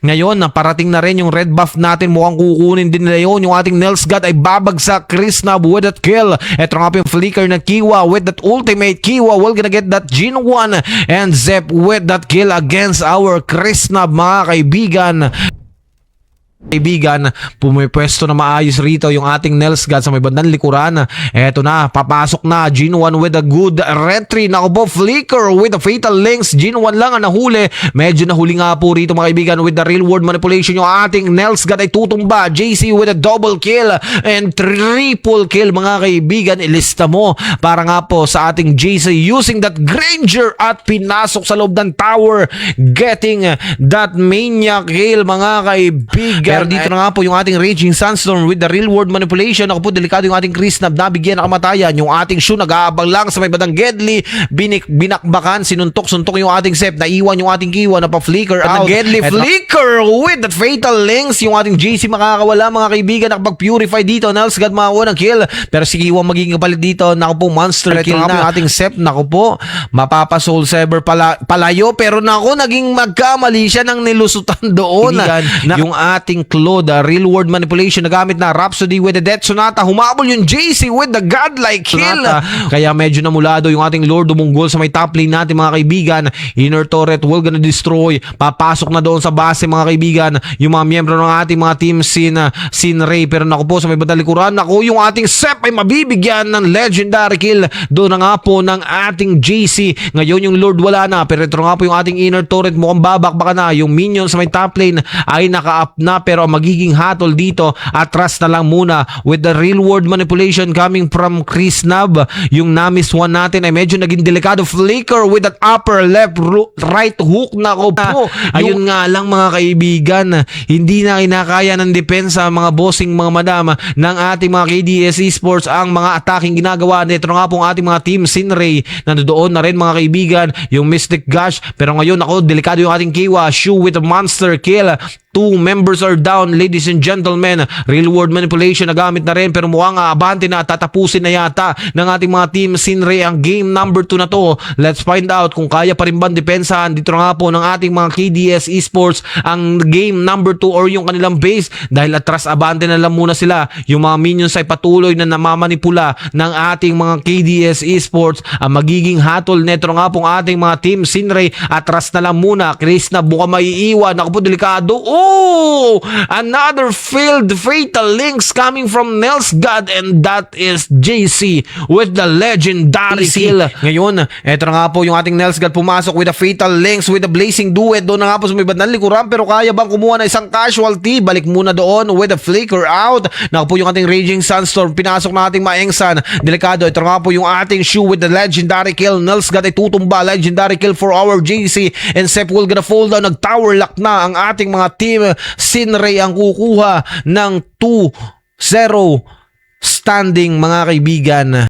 Ngayon, parating na rin yung red buff natin. Mukhang kukunin din nila yun. Yung ating Nelsgad ay babagsak. Krisnab with that kill. Ito nga po yung flicker na Kiwa with that ultimate. Kiwa will gonna get that Jin 1 and Zep with that kill against our Krisnab, mga kaibigan. Pumipwesto na maayos rito yung ating Nelsgad sa may bandang likuran. Eto na, papasok na Jin 1 with a good retry. Naku po, flicker with the fatal links. Jin 1 lang ang nahuli. Medyo nahuli nga po rito, mga kaibigan, with the real world manipulation. Yung ating Nelsgad ay tutumba. JC with a double kill and triple kill, mga kaibigan. Ilista mo para nga po sa ating JC using that Granger at pinasok sa loob ng tower, getting that maniac kill, mga kaibigan. Pero dito na nga po yung ating Raging Sandstorm with the real world manipulation. Ako po, delikado yung ating Krisnab, nabigyan na kamatayan. Yung ating Shu nag-aabang lang sa may bandang Gedli, binakbakan, sinuntok-suntok yung ating Sep, naiwan yung ating Kiwa na pa-flicker out. Gedli flicker with that fatal links. Yung ating JC makakawala, mga kaibigan, nakapag-purify dito. Nelsgad makakuha ng kill, pero si Kiwa magiging kapalit dito. Naku po, monster kill na yung ating Sep. Naku po, mapapa-soul saver palayo, pero naku, naging magkamali siya ng nilusutan doon. Yung ating Claude, real world manipulation, nagamit na Rhapsody with the Death Sonata. Humabol yung JC with the godlike kill. Kaya medyo namulado yung ating Lord umunggol sa may top lane natin, mga kaibigan. Inner turret will gonna destroy. Papasok na doon sa base, mga kaibigan, yung mga miyembro ng ating mga team Sin Ray. Pero naku po, sa may bandang likuran, naku, yung ating Sep ay mabibigyan ng legendary kill. Doon na nga po ng ating JC. Ngayon yung Lord wala na, pero ito nga po yung ating inner turret, mukhang babakbaka na. Yung minion sa may top lane ay naka-up na, pero magiging hatol dito, atras na lang muna with the real world manipulation coming from Krisnab. Yung Namis 1 natin ay medyo naging delikado. Flicker with that upper left right hook. Nako po, ayun nga lang, mga kaibigan, hindi na kinakaya ng depensa, mga bossing, mga madama ng ating mga KDS Esports ang mga attacking ginagawa. Ito nga po ang ating mga team Sinray, nandoon na rin, mga kaibigan, yung Mystic Gush. Pero ngayon, ako, delikado yung ating Kiwa. Shu with a monster kill. 2 members are down, ladies and gentlemen. Real world manipulation nagamit na rin, pero mukhang abante na, tatapusin na yata ng ating mga team Sinray ang game number 2 na to. Let's find out kung kaya pa rin ba depensahan dito nga po ng ating mga KDS Esports ang game number 2 or yung kanilang base, dahil atras abante na lang muna sila. Yung mga minions ay patuloy na namamanipula ng ating mga KDS Esports. Ang magiging hatol neto nga pong ating mga team Sinray, atras na lang muna. Krisnab mukhang maiiwan. Ako po, delikado. Oh, another failed fatal links coming from Nelsgad, and that is JC with the legendary kill. Ngayon, eto na nga po yung ating Nelsgad pumasok with the fatal links with the blazing duet. Doon na nga po sa may bandang likuran, pero kaya bang kumuha na isang casualty? Balik muna doon with the flicker out. Naku po yung ating Raging Sandstorm, pinasok na ating Maengsan. Delikado, ito nga po yung ating Shu with the legendary kill. Nelsgad ay tutumba, legendary kill for our JC, and Sep will gonna fall down. Nag-tower lock na ang ating mga team Sinray ang kukuha ng 2-0 standing, mga kaibigan.